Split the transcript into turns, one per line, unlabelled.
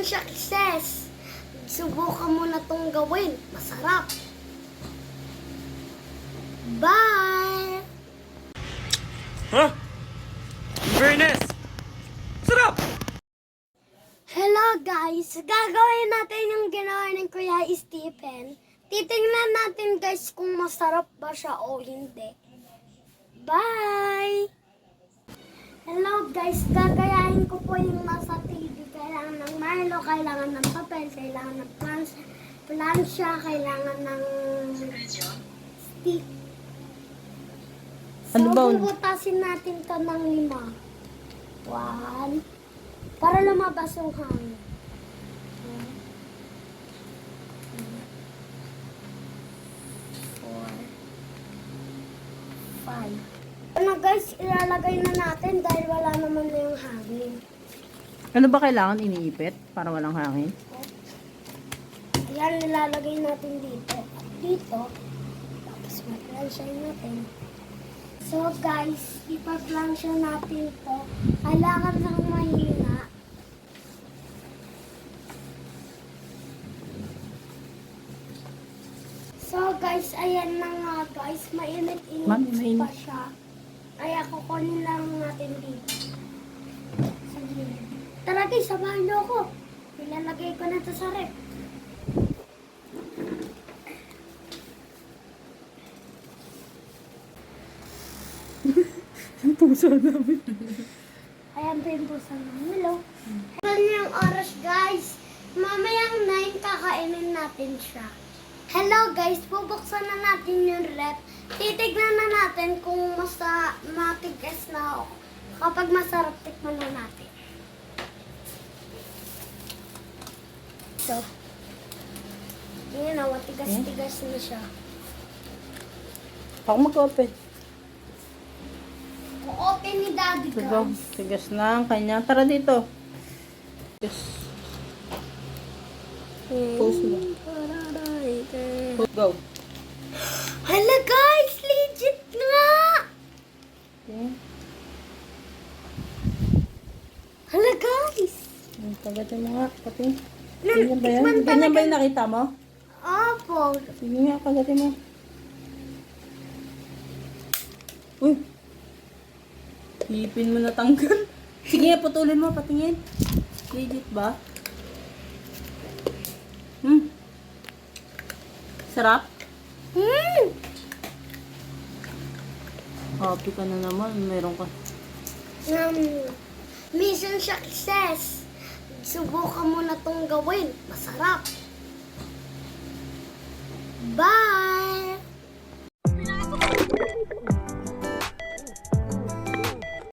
success! Subukan mo na tong gawin. Masarap. Bye!
Huh? Fairness! Sarap!
Hello guys! Gagawin natin yung ginawa ng Kuya Stephen. Titingnan natin guys kung masarap ba siya o hindi. Bye! Hello guys! Gagayahin ko po yung nasa TV. Kailangan ng Milo, kailangan ng papel, kailangan ng plansya, kailangan ng stick. So,
Ano ba?
bubutasin natin to ng 5. 1. Para lumabas yung hangin. 4, 5. Ano guys, ilalagay na natin dahil wala naman na yung hangin.
Ano ba kailangan iniipit para walang hangin?
Ayan, nilalagay natin dito. Dito. Tapos ma-plansya natin. So guys, ipa-plansya natin to. Kailangan lang mahina. So guys, ayan na nga guys. Mainit-init
Mami, mainit.
pa siya. Kaya kukunin lang natin dito. Sige. Tara guys, samahan niyo ako. Ilalagay ko na ito sa rep.
Ang puso namin.
Ayan pa yung pusa ng Milo. Ayan yung oras guys. Mamayang 9 kakainin natin siya. Hello guys, bubuksan na natin yung rep. Titignan na natin kung matigas na o kapag masarap, tikman na natin. So, yun o, matigas-tigas na siya.
Ako mag-open.
Open ni Daddy
Diba?
guys.
Tigas na ang kanya. Tara dito. Yes. Post mo. Go.
Hala guys, legit nga!
Okay.
Hala guys!
Tagatin mo nga. Pati.
Nan,
Ganyan ba yan?
tikman
Ganyan
talaga-
ba yung nakita mo?
Opo.
Sige nga, kagatin mo. Uy. Hipin mo na tanggal. Sige nga, putulin mo, patingin. Legit ba? Sarap? Happy ka na naman. Meron ka.
Mission success. Subukan mo na tong gawin. Masarap. Bye!